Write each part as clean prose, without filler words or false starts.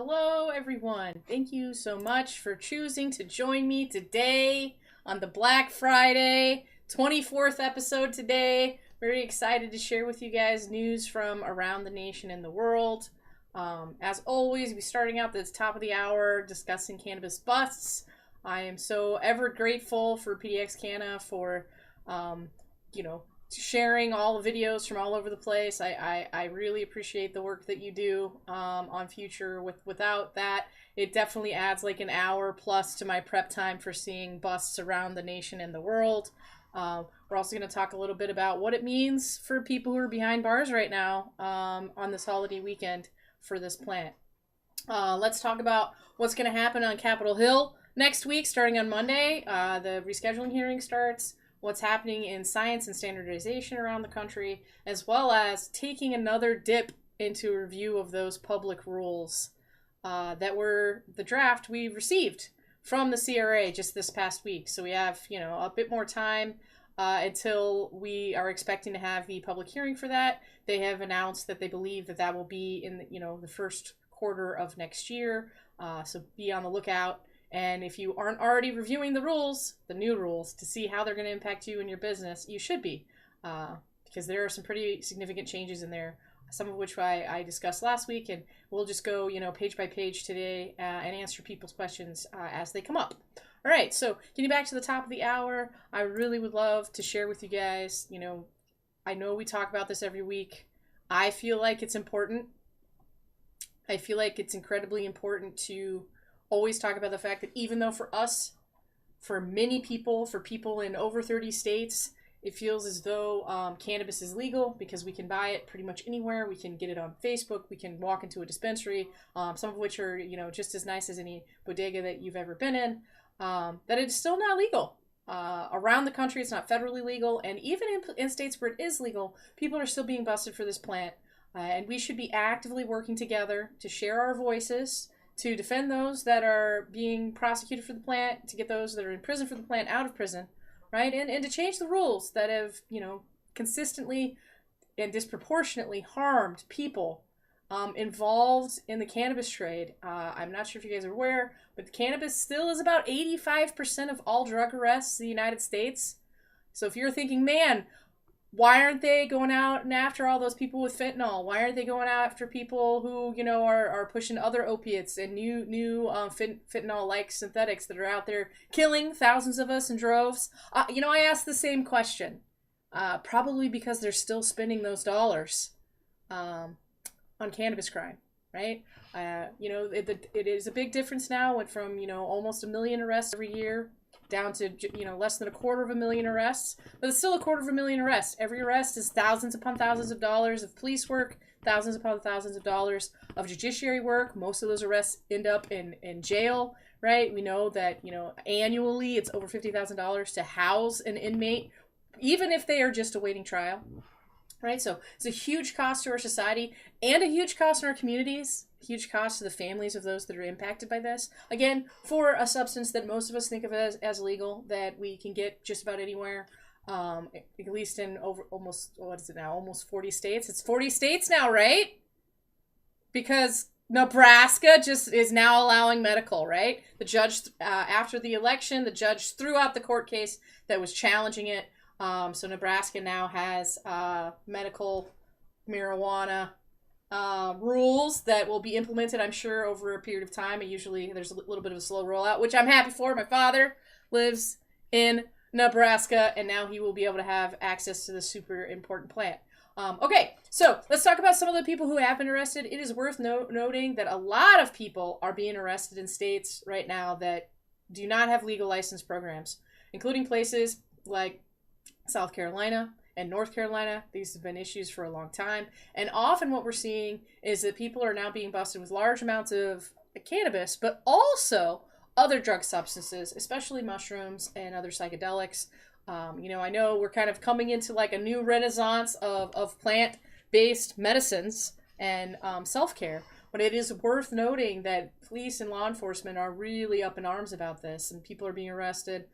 Hello, everyone. Thank you so much for choosing to join me today on the Black Friday 24th episode today. Very excited to share with you guys news from around the nation and the world. As always, we're starting out this top of the hour discussing cannabis busts. I am so ever grateful for PDX Canna for, um, you know, sharing all the videos from all over the place. I really appreciate the work that you do on Future. Without that, it definitely adds like an hour plus to my prep time for seeing busts around the nation and the world. We're also going to talk a little bit about what it means for people who are behind bars right now on this holiday weekend for this plant. Let's talk about what's going to happen on Capitol Hill next week, starting on Monday. The rescheduling hearing starts. What's happening in science and standardization around the country, as well as taking another dip into a review of those public rules that were the draft we received from the CRA just this past week. So we have, a bit more time until we are expecting to have the public hearing for that. They have announced that they believe that will be in, the first quarter of next year. So be on the lookout. And if you aren't already reviewing the rules, the new rules, to see how they're going to impact you and your business, you should be. Because there are some pretty significant changes in there, some of which I discussed last week. And we'll just go, page by page today and answer people's questions as they come up. All right, so getting back to the top of the hour, I really would love to share with you guys, I know we talk about this every week. I feel like it's important. I feel like it's incredibly important to always talk about the fact that even though for us, for many people, for people in over 30 states, it feels as though cannabis is legal because we can buy it pretty much anywhere. We can get it on Facebook. We can walk into a dispensary, some of which are, just as nice as any bodega that you've ever been in, that it's still not legal. Around the country, it's not federally legal. And even in states where it is legal, people are still being busted for this plant. And we should be actively working together to share our voices, to defend those that are being prosecuted for the plant, to get those that are in prison for the plant out of prison, right? And to change the rules that have, consistently and disproportionately harmed people involved in the cannabis trade. I'm not sure if you guys are aware, but cannabis still is about 85% of all drug arrests in the United States. So if you're thinking, man, why aren't they going out and after all those people with fentanyl? Why aren't they going after people who, are pushing other opiates and new fentanyl-like synthetics that are out there killing thousands of us in droves? I asked the same question. Probably because they're still spending those dollars on cannabis crime, right? It is a big difference now. Went from, almost 1 million arrests every year down to, less than 250,000 arrests, but it's still 250,000 arrests. Every arrest is thousands upon thousands of dollars of police work, thousands upon thousands of dollars of judiciary work. Most of those arrests end up in jail, right? We know that, annually it's over $50,000 to house an inmate, even if they are just awaiting trial, right? So it's a huge cost to our society and a huge cost in our communities, huge cost to the families of those that are impacted by this. Again, for a substance that most of us think of as legal, that we can get just about anywhere, at least in almost 40 states. It's 40 states now, right? Because Nebraska just is now allowing medical, right? The judge, after the election, the judge threw out the court case that was challenging it. So Nebraska now has medical marijuana rules that will be implemented, I'm sure, over a period of time. Usually there's a little bit of a slow rollout, which I'm happy for. My father lives in Nebraska, and now he will be able to have access to this super important plant. Okay, so let's talk about some of the people who have been arrested. It is worth noting that a lot of people are being arrested in states right now that do not have legal license programs, including places like South Carolina and North Carolina. These have been issues for a long time. And often what we're seeing is that people are now being busted with large amounts of cannabis, but also other drug substances, especially mushrooms and other psychedelics. I know we're kind of coming into like a new renaissance of plant-based medicines and self-care, but it is worth noting that police and law enforcement are really up in arms about this, and people are being arrested.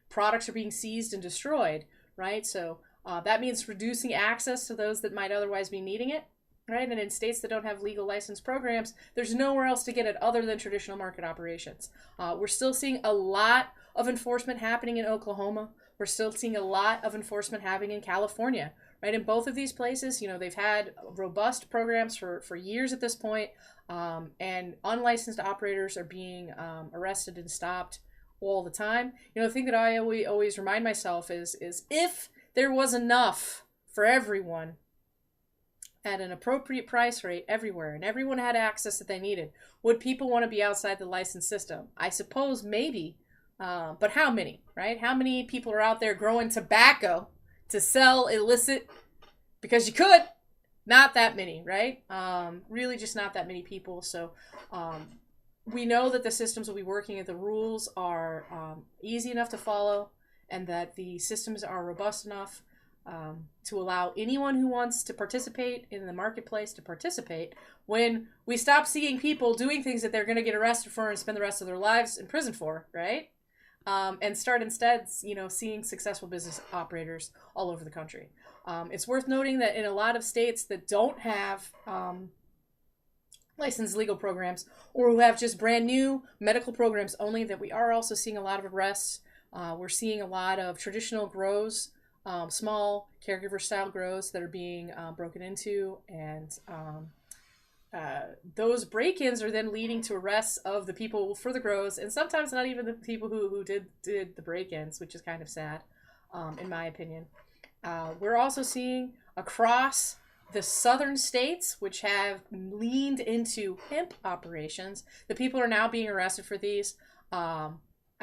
Products are being seized and destroyed, right? So that means reducing access to those that might otherwise be needing it. right? And in states that don't have legal license programs, there's nowhere else to get it other than traditional market operations. We're still seeing a lot of enforcement happening in Oklahoma. We're still seeing a lot of enforcement happening in California, right? In both of these places, they've had robust programs for years at this point, and unlicensed operators are being arrested and stopped all the time. The thing that I always remind myself is if there was enough for everyone at an appropriate price rate everywhere, and everyone had access that they needed, would people want to be outside the license system? I suppose maybe, but how many, right? How many people are out there growing tobacco to sell illicit because you could? Not that many, right? Really just not that many people. So we know that the systems will be working and the rules are easy enough to follow, and that the systems are robust enough to allow anyone who wants to participate in the marketplace to participate, when we stop seeing people doing things that they're going to get arrested for and spend the rest of their lives in prison for, right? And start instead, seeing successful business operators all over the country. It's worth noting that in a lot of states that don't have licensed legal programs, or who have just brand new medical programs only, that we are also seeing a lot of arrests. We're seeing a lot of traditional grows, small caregiver style grows that are being broken into, and those break-ins are then leading to arrests of the people for the grows, and sometimes not even the people who did the break-ins, which is kind of sad, in my opinion. We're also seeing across the southern states, which have leaned into hemp operations, the people are now being arrested for these. I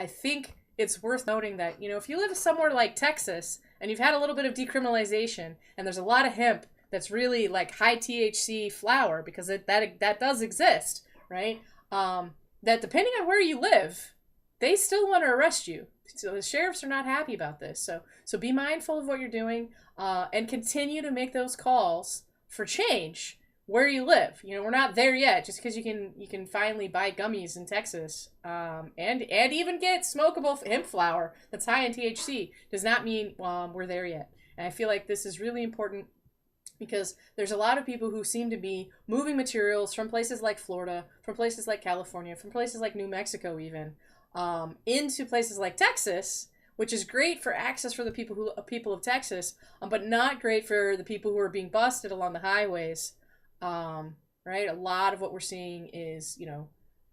think it's worth noting that, if you live somewhere like Texas and you've had a little bit of decriminalization and there's a lot of hemp that's really like high THC flower, because that does exist, right? That depending on where you live, they still want to arrest you. So the sheriffs are not happy about this. So be mindful of what you're doing, and continue to make those calls for change where you live. We're not there yet. Just because you can finally buy gummies in Texas, and even get smokable hemp flower that's high in THC, does not mean we're there yet. And I feel like this is really important, because there's a lot of people who seem to be moving materials from places like Florida, from places like California, from places like New Mexico even, into places like Texas, which is great for access for the people of Texas, but not great for the people who are being busted along the highways. Right? A lot of what we're seeing is,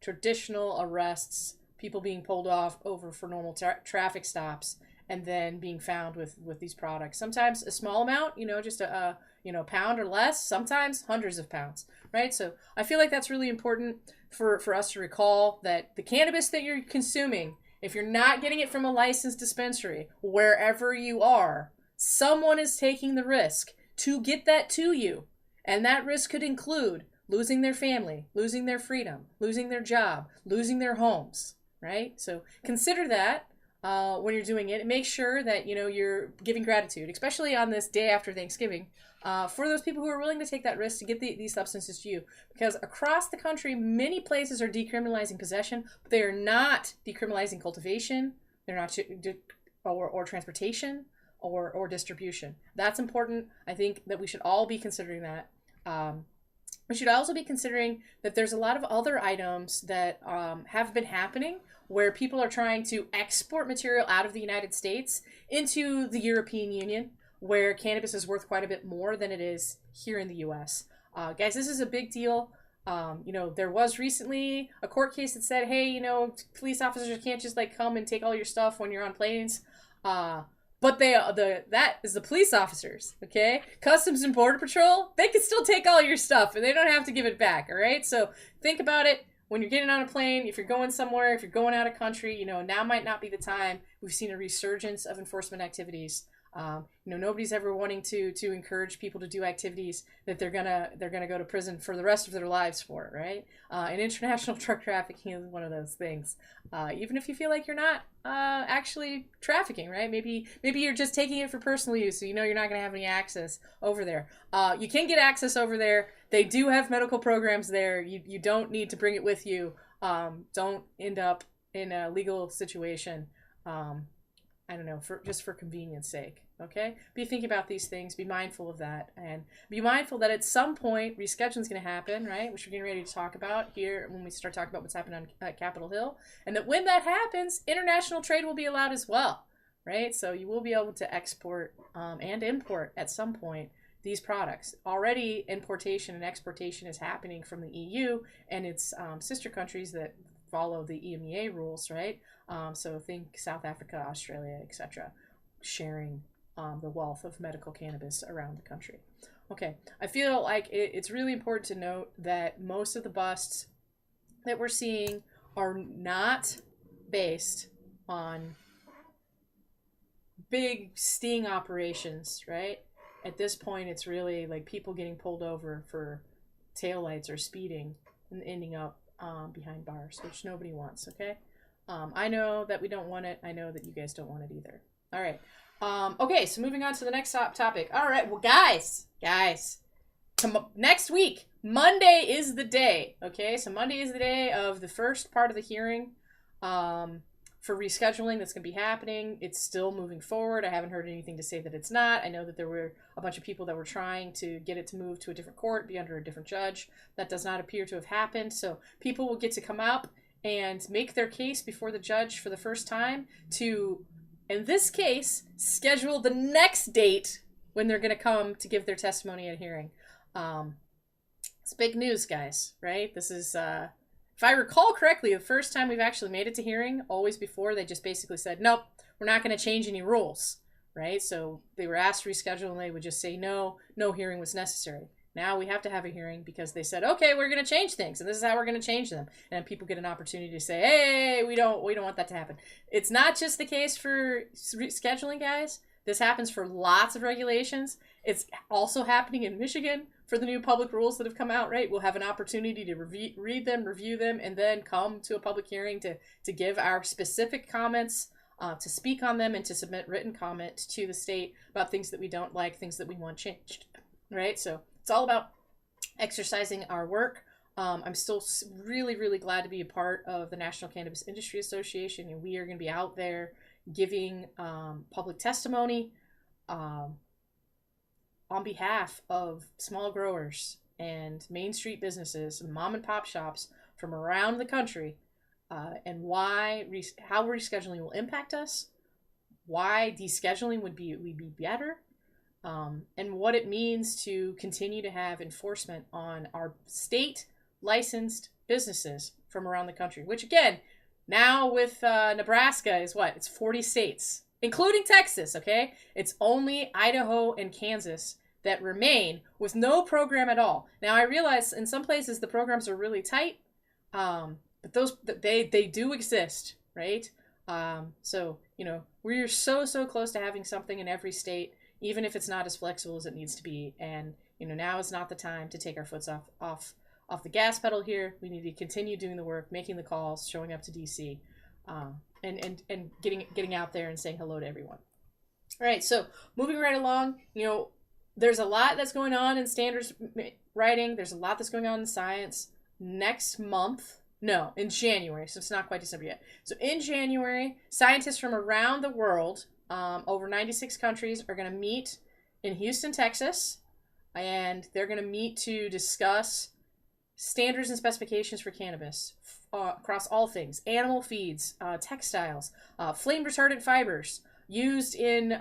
traditional arrests, people being pulled over for normal traffic stops, and then being found with these products. Sometimes a small amount, just a pound or less, sometimes hundreds of pounds, right? So I feel like that's really important for us to recall, that the cannabis that you're consuming, if you're not getting it from a licensed dispensary, wherever you are, someone is taking the risk to get that to you. And that risk could include losing their family, losing their freedom, losing their job, losing their homes, right? So consider that when you're doing it, and make sure that you're giving gratitude, especially on this day after Thanksgiving, for those people who are willing to take that risk to get these substances to you. Because across the country, many places are decriminalizing possession, but they are not decriminalizing cultivation. They're not or transportation or distribution. That's important. I think that we should all be considering that. We should also be considering that there's a lot of other items that have been happening, where people are trying to export material out of the United States into the European Union, where cannabis is worth quite a bit more than it is here in the U.S. Guys, this is a big deal. There was recently a court case that said, hey, police officers can't just come and take all your stuff when you're on planes. But that is the police officers, okay? Customs and Border Patrol, they can still take all your stuff, and they don't have to give it back, all right? So think about it. When you're getting on a plane, if you're going somewhere, if you're going out of country, now might not be the time. We've seen a resurgence of enforcement activities. Nobody's ever wanting to encourage people to do activities that they're gonna go to prison for the rest of their lives for, right? And international drug trafficking is one of those things. Even if you feel like you're not actually trafficking, right? Maybe you're just taking it for personal use, so you're not gonna have any access over there. You can get access over there. They do have medical programs there. You don't need to bring it with you. Don't end up in a legal situation. I don't know, for convenience sake. Okay, be thinking about these things, be mindful of that, and be mindful that at some point rescheduling is going to happen, right? Which we're getting ready to talk about here when we start talking about what's happening on Capitol Hill, and that when that happens, international trade will be allowed as well, right? So you will be able to export and import at some point these products. Already importation and exportation is happening from the EU and its sister countries that follow the EMEA rules, right? So think South Africa, Australia, etc., sharing the wealth of medical cannabis around the country. Okay, I feel like it's really important to note that most of the busts that we're seeing are not based on big sting operations, right? At this point, it's really like people getting pulled over for taillights or speeding and ending up behind bars, which nobody wants, okay? I know that we don't want it. I know that you guys don't want it either. All right. Okay, so moving on to the next topic. All right, well, guys, next week, Monday is the day, okay? So Monday is the day of the first part of the hearing for rescheduling that's going to be happening. It's still moving forward. I haven't heard anything to say that it's not. I know that there were a bunch of people that were trying to get it to move to a different court, be under a different judge. That does not appear to have happened. So people will get to come up and make their case before the judge for the first time to, in this case, schedule the next date when they're going to come to give their testimony at a hearing. It's big news, guys, right? This is, if I recall correctly, the first time we've actually made it to hearing, always before, they just basically said, nope, we're not going to change any rules, right? So they were asked to reschedule and they would just say no hearing was necessary. Now we have to have a hearing because they said, okay, we're going to change things, and this is how we're going to change them. And people get an opportunity to say, hey, we don't want that to happen. It's not just the case for scheduling, guys. This happens for lots of regulations. It's also happening in Michigan for the new public rules that have come out, right? We'll have an opportunity to read them, review them, and then come to a public hearing to give our specific comments, to speak on them, and to submit written comment to the state about things that we don't like, things that we want changed, right? So it's all about exercising our work. I'm still really, really glad to be a part of the National Cannabis Industry Association, and we are going to be out there giving public testimony on behalf of small growers and Main Street businesses and mom and pop shops from around the country, and how rescheduling will impact us, why descheduling would be better, and what it means to continue to have enforcement on our state licensed businesses from around the country, which again, now with Nebraska is what? It's 40 states, including Texas, okay? It's only Idaho and Kansas that remain with no program at all. Now, I realize in some places the programs are really tight, but they do exist, right? So, we're so close to having something in every state, even if it's not as flexible as it needs to be. And, now is not the time to take our foot off the gas pedal here. We need to continue doing the work, making the calls, showing up to DC, and getting out there and saying hello to everyone. All right, so moving right along, there's a lot that's going on in standards writing. There's a lot that's going on in science. Next month, in January, so it's not quite December yet. So in January, scientists from around the world, over 96 countries, are going to meet in Houston, Texas, and they're going to meet to discuss standards and specifications for cannabis across all things: animal feeds, textiles, flame retardant fibers used in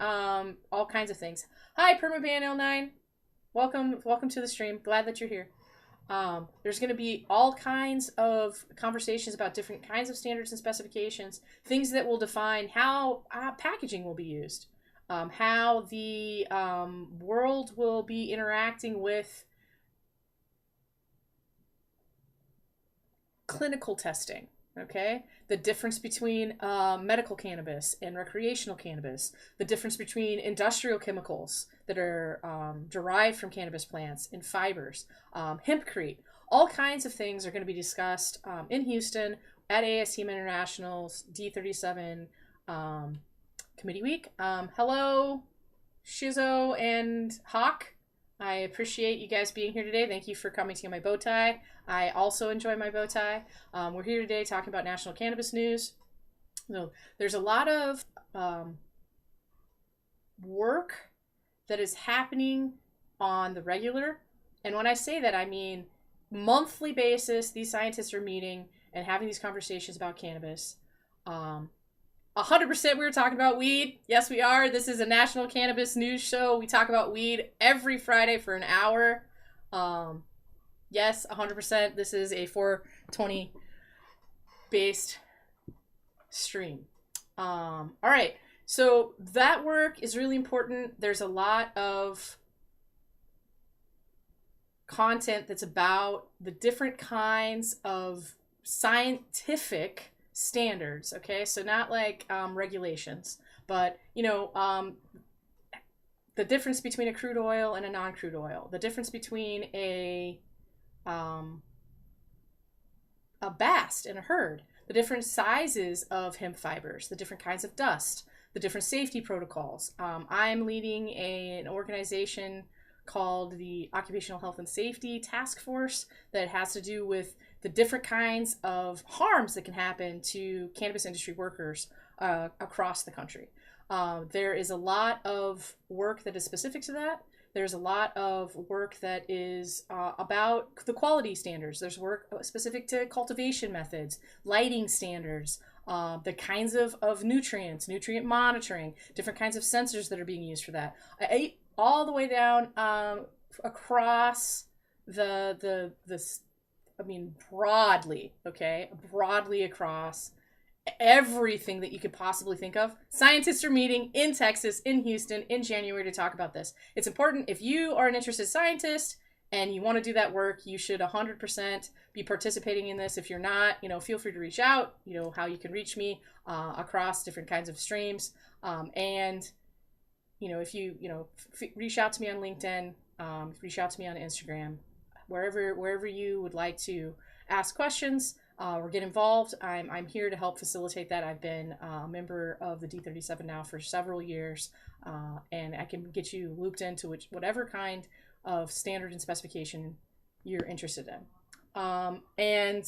all kinds of things. Hi, PermaBan09. Welcome to the stream. Glad that you're here. There's going to be all kinds of conversations about different kinds of standards and specifications, things that will define how packaging will be used, how the world will be interacting with clinical testing, okay? The difference between medical cannabis and recreational cannabis, the difference between industrial chemicals that are derived from cannabis plants and fibers, hempcrete, all kinds of things are going to be discussed in Houston at ASTM International's D37 Committee Week. Hello, Shizo and Hawk. I appreciate you guys being here today. Thank you for coming to get my bow tie. I also enjoy my bow tie. We're here today talking about national cannabis news. So there's a lot of work that is happening on the regular. And when I say that, I mean monthly basis, these scientists are meeting and having these conversations about cannabis. 100% we were talking about weed. Yes, we are. This is a national cannabis news show. We talk about weed every Friday for an hour. Yes, 100%. This is a 420 based stream. All right. So that work is really important. There's a lot of content that's about the different kinds of scientific standards. Okay, so not like regulations, but the difference between a crude oil and a non-crude oil, the difference between a bast and a herd, the different sizes of hemp fibers, the different kinds of dust, the different safety protocols. I'm leading an organization called the Occupational Health and Safety Task Force that has to do with the different kinds of harms that can happen to cannabis industry workers across the country. There is a lot of work that is specific to that. There's a lot of work that is about the quality standards. There's work specific to cultivation methods, lighting standards, the kinds of nutrients, nutrient monitoring, different kinds of sensors that are being used for that. All the way down across broadly across everything that you could possibly think of. Scientists are meeting in Texas, in Houston, in January to talk about this. It's important. If you are an interested scientist and you want to do that work, you should 100% be participating in this. If you're not, feel free to reach out. You know how you can reach me across different kinds of streams. If you reach out to me on LinkedIn, reach out to me on Instagram, wherever you would like to ask questions or get involved. I'm here to help facilitate that. I've been a member of the D37 now for several years, and I can get you looped into whatever kind of standard and specification you're interested in. And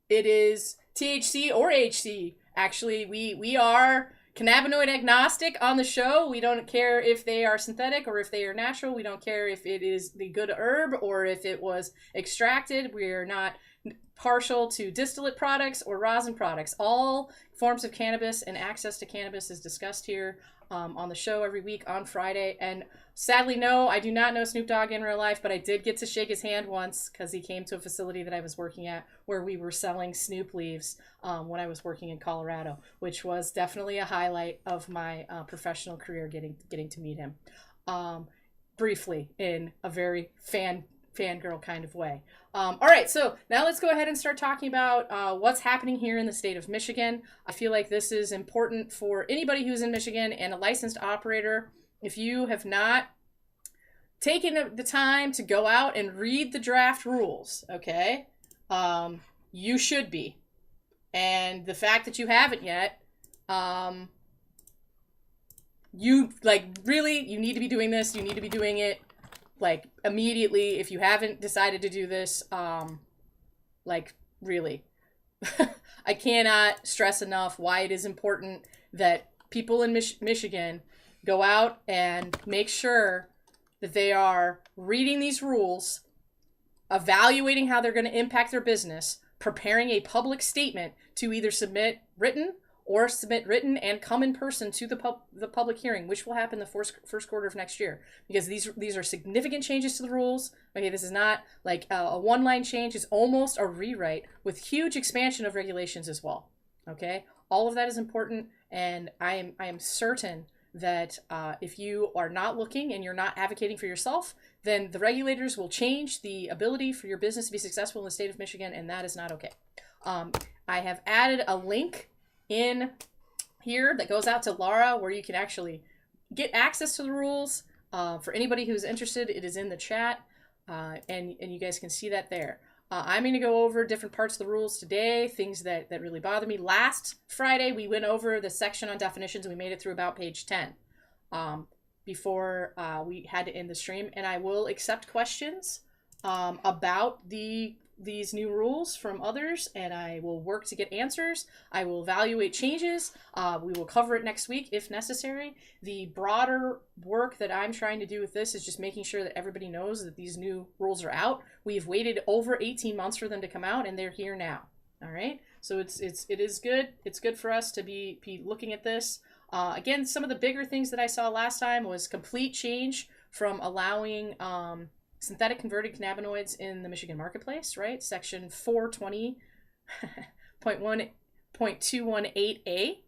it is THC or HC. Actually, we are cannabinoid agnostic on the show. We don't care if they are synthetic or if they are natural. We don't care if it is the good herb or if it was extracted. We are not partial to distillate products or rosin products. All forms of cannabis and access to cannabis is discussed here on the show every week on Friday. And sadly, no, I do not know Snoop Dogg in real life, but I did get to shake his hand once because he came to a facility that I was working at where we were selling Snoop leaves when I was working in Colorado, which was definitely a highlight of my professional career, getting to meet him briefly in a very fangirl kind of way. All right, so now let's go ahead and start talking about what's happening here in the state of Michigan. I feel like this is important for anybody who's in Michigan and a licensed operator. If you have not taken the time to go out and read the draft rules, okay, you should be. And the fact that you haven't yet, you need to be doing this. You need to be doing it immediately. If you haven't decided to do this, really, I cannot stress enough why it is important that people in Michigan go out and make sure that they are reading these rules, evaluating how they're going to impact their business, preparing a public statement to either submit written and come in person to the public hearing, which will happen the first quarter of next year, because these are significant changes to the rules. Okay, this is not like a one-line change. It's almost a rewrite with huge expansion of regulations as well. Okay, all of that is important, and I am certain that if you are not looking and you're not advocating for yourself, then the regulators will change the ability for your business to be successful in the state of Michigan, and that is not okay. I have added a link in here that goes out to Laura where you can actually get access to the rules. For anybody who's interested, it is in the chat, and you guys can see that there. I'm going to go over different parts of the rules today, things that really bother me. Last Friday, we went over the section on definitions, and we made it through about page 10 before we had to end the stream. And I will accept questions about the these new rules from others, and I will work to get answers. I will evaluate changes. We will cover it next week if necessary. The broader work that I'm trying to do with this is just making sure that everybody knows that these new rules are out. We've waited over 18 months for them to come out, and they're here now. All right, so it is good. It's good for us to be looking at this. Again, some of the bigger things that I saw last time was complete change from allowing synthetic converted cannabinoids in the Michigan marketplace, right? Section 420.218A.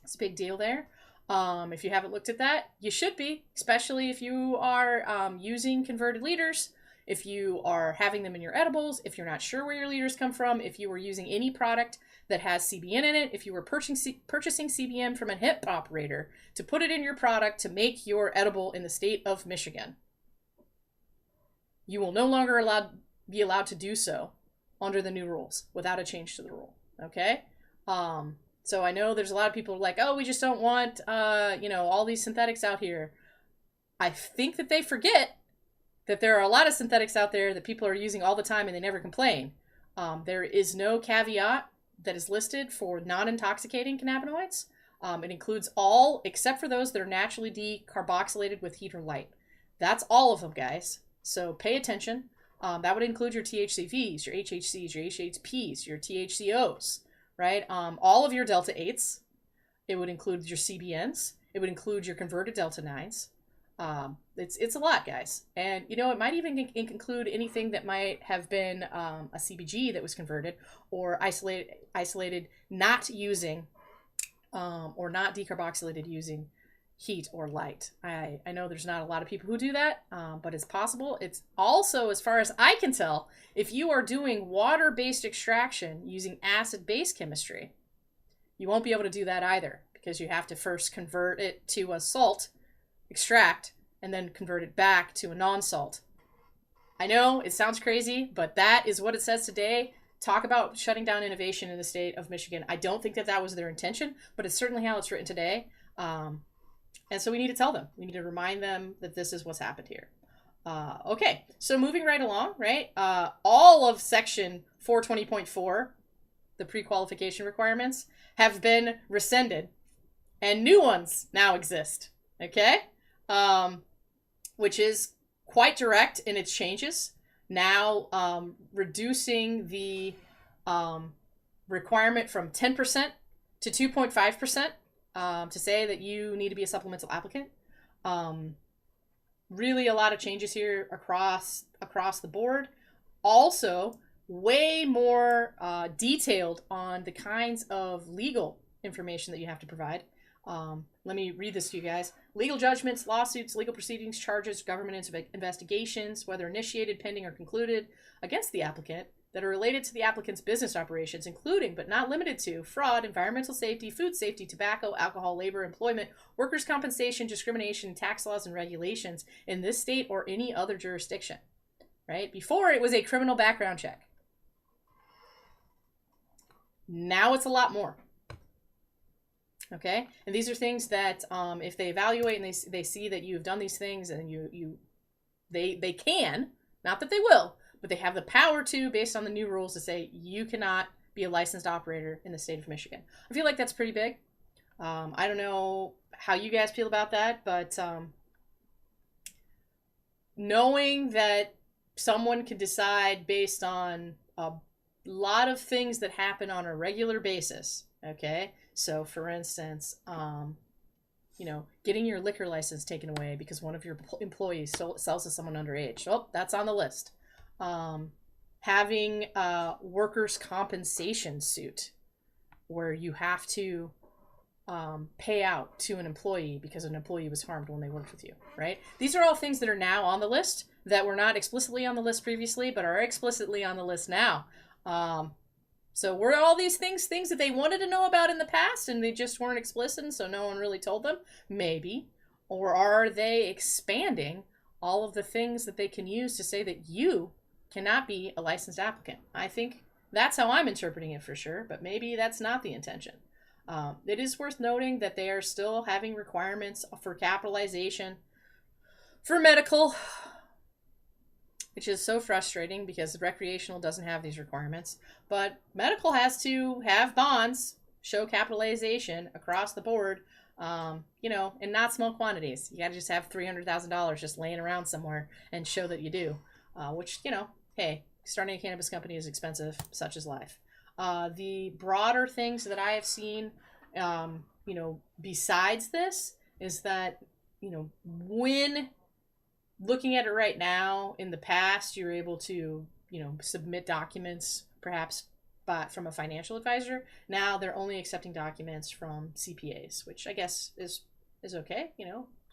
It's a big deal there. If you haven't looked at that, you should be, especially if you are using converted leaders, if you are having them in your edibles, if you're not sure where your leaders come from, if you are using any product that has CBN in it, if you were purchasing CBN from a hemp operator to put it in your product to make your edible in the state of Michigan, you will no longer be allowed to do so under the new rules without a change to the rule. Okay? So I know there's a lot of people like, oh, we just don't want, all these synthetics out here. I think that they forget that there are a lot of synthetics out there that people are using all the time and they never complain. There is no caveat that is listed for non-intoxicating cannabinoids. It includes all except for those that are naturally decarboxylated with heat or light. That's all of them, guys. So pay attention. That would include your THCVs, your HHCs, your HHPs, your THCOs, right? All of your Delta 8s. It would include your CBNs. It would include your converted Delta 9s. It's a lot, guys. And, it might even include anything that might have been a CBG that was converted or isolated not using or not decarboxylated using heat or light. I know there's not a lot of people who do that, but it's possible. It's also, as far as I can tell, if you are doing water-based extraction using acid-base chemistry, you won't be able to do that either because you have to first convert it to a salt extract and then convert it back to a non-salt. I know it sounds crazy, but that is what it says today. Talk about shutting down innovation in the state of Michigan. I don't think that was their intention, but it's certainly how it's written today. And so we need to tell them. We need to remind them that this is what's happened here. Okay, so moving right along, right? All of section 420.4, the pre-qualification requirements, have been rescinded, and new ones now exist. Okay? Which is quite direct in its changes. Now reducing the requirement from 10% to 2.5%. To say that you need to be a supplemental applicant. Really a lot of changes here across the board. Also, way more detailed on the kinds of legal information that you have to provide. Let me read this to you guys. Legal judgments, lawsuits, legal proceedings, charges, government investigations, whether initiated, pending, or concluded against the applicant, that are related to the applicant's business operations, including but not limited to fraud, environmental safety, food safety, tobacco, alcohol, labor, employment, workers' compensation, discrimination, tax laws, and regulations in this state or any other jurisdiction. Right? Before, it was a criminal background check. Now it's a lot more. Okay? And these are things that if they evaluate and they see that you've done these things and they can, not that they will, but they have the power to, based on the new rules, to say you cannot be a licensed operator in the state of Michigan. I feel like that's pretty big. I don't know how you guys feel about that, but knowing that someone can decide based on a lot of things that happen on a regular basis, okay? So, for instance, getting your liquor license taken away because one of your employees sells to someone underage. Oh, that's on the list. Having a workers' compensation suit where you have to pay out to an employee because an employee was harmed when they worked with you, right? These are all things that are now on the list that were not explicitly on the list previously, but are explicitly on the list now. So were all these things that they wanted to know about in the past and they just weren't explicit and so no one really told them? Maybe. Or are they expanding all of the things that they can use to say that you cannot be a licensed applicant? I think that's how I'm interpreting it for sure, but maybe that's not the intention. It is worth noting that they are still having requirements for capitalization, for medical, which is so frustrating because recreational doesn't have these requirements. But medical has to have bonds, show capitalization across the board, in not small quantities. You got to just have $300,000 just laying around somewhere and show that you do, which, hey, starting a cannabis company is expensive, such is life. The broader things that I have seen, besides this, is that, when looking at it right now, in the past, you're able to, submit documents perhaps from a financial advisor. Now they're only accepting documents from CPAs, which I guess is okay.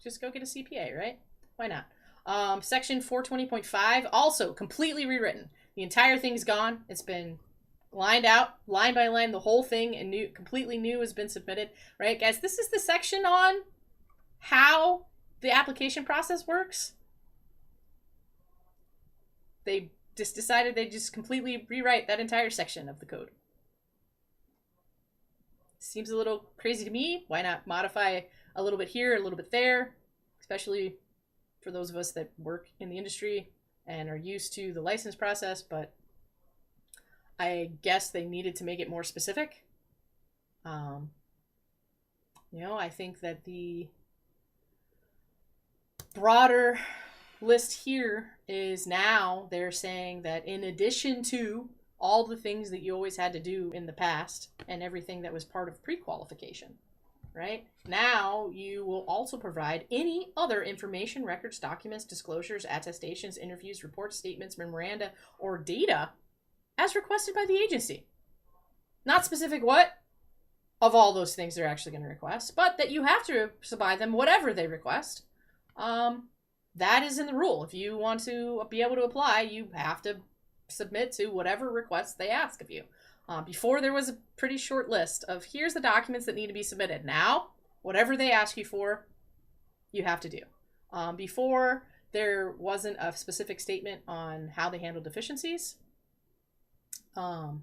Just go get a CPA, right? Why not? Section 420.5, also completely rewritten. The entire thing's gone. It's been lined out, line by line, the whole thing, and completely new has been submitted. Right, guys? This is the section on how the application process works. They just decided they just completely rewrite that entire section of the code. Seems a little crazy to me. Why not modify a little bit here, a little bit there, especially for those of us that work in the industry and are used to the license process, but I guess they needed to make it more specific. I think that the broader list here is now they're saying that in addition to all the things that you always had to do in the past and everything that was part of pre-qualification, right? Now you will also provide any other information, records, documents, disclosures, attestations, interviews, reports, statements, memoranda, or data as requested by the agency. Not specific what of all those things they're actually going to request, but that you have to supply them whatever they request. That is in the rule. If you want to be able to apply, you have to submit to whatever requests they ask of you. Before, there was a pretty short list of here's the documents that need to be submitted. Now, whatever they ask you for, you have to do. Before, there wasn't a specific statement on how they handle deficiencies. And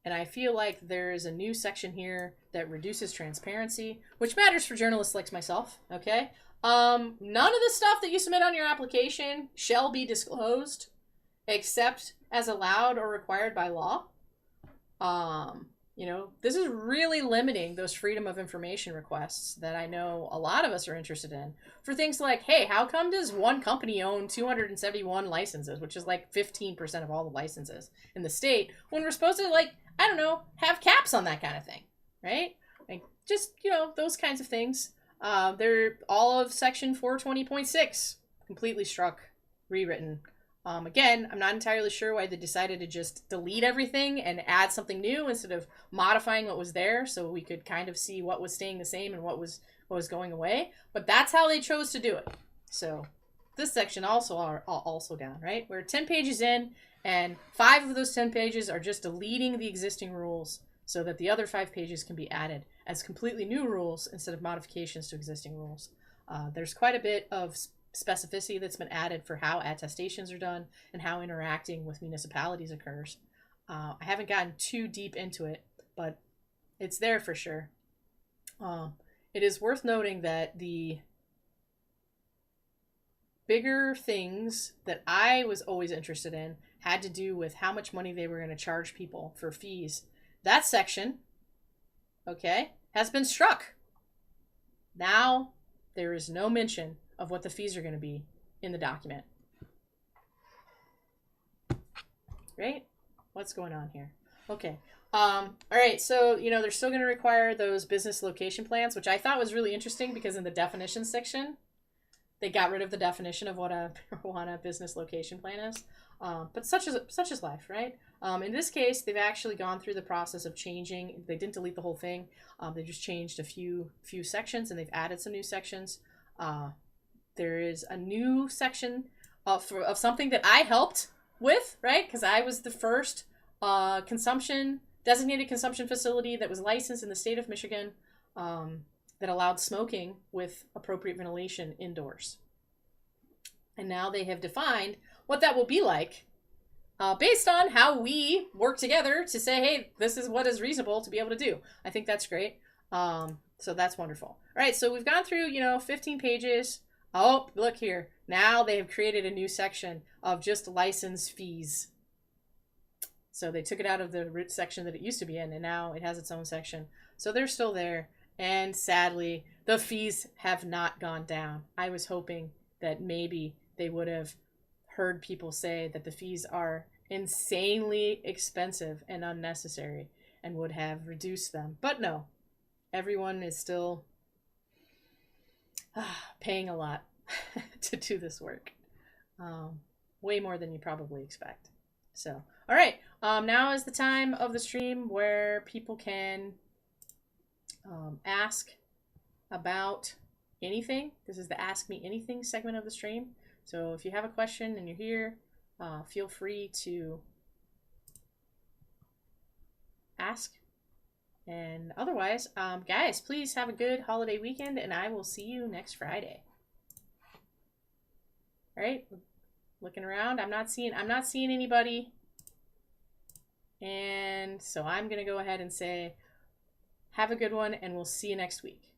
I feel like there is a new section here that reduces transparency, which matters for journalists like myself, okay? None of the stuff that you submit on your application shall be disclosed except as allowed or required by law. This is really limiting those freedom of information requests that I know a lot of us are interested in for things like, hey, how come does one company own 271 licenses, which is like 15% of all the licenses in the state, when we're supposed to, have caps on that kind of thing, right? Just, those kinds of things. They're all of section 420.6 completely struck, rewritten. Again, I'm not entirely sure why they decided to just delete everything and add something new instead of modifying what was there so we could kind of see what was staying the same and what was going away. But that's how they chose to do it. So this section also down, right? We're 10 pages in, and 5 of those 10 pages are just deleting the existing rules so that the other 5 pages can be added as completely new rules instead of modifications to existing rules. There's quite a bit of specificity that's been added for how attestations are done and how interacting with municipalities occurs. I haven't gotten too deep into it, but it's there for sure. It is worth noting that the bigger things that I was always interested in had to do with how much money they were going to charge people for fees. That section, okay, has been struck. Now there is no mention of what the fees are going to be in the document. Right? What's going on here? Okay. All right. So, they're still going to require those business location plans, which I thought was really interesting because in the definition section, they got rid of the definition of what a marijuana business location plan is. But such is life, right? In this case, they've actually gone through the process of changing. They didn't delete the whole thing. They just changed a few sections, and they've added some new sections. There is a new section of something that I helped with, right? Because I was the first designated consumption facility that was licensed in the state of Michigan that allowed smoking with appropriate ventilation indoors. And now they have defined what that will be like based on how we work together to say, hey, this is what is reasonable to be able to do. I think that's great. So that's wonderful. All right, so we've gone through, 15 pages. Oh, look here. Now they have created a new section of just license fees. So they took it out of the section that it used to be in, and now it has its own section. So they're still there. And sadly, the fees have not gone down. I was hoping that maybe they would have heard people say that the fees are insanely expensive and unnecessary and would have reduced them. But no, everyone is still paying a lot to do this work. Way more than you probably expect. So, all right. Now is the time of the stream where people can ask about anything. This is the Ask Me Anything segment of the stream. So if you have a question and you're here, feel free to ask. And otherwise, guys, please have a good holiday weekend, and I will see you next Friday. All right, looking around, I'm not seeing anybody, and so I'm gonna go ahead and say, have a good one, and we'll see you next week.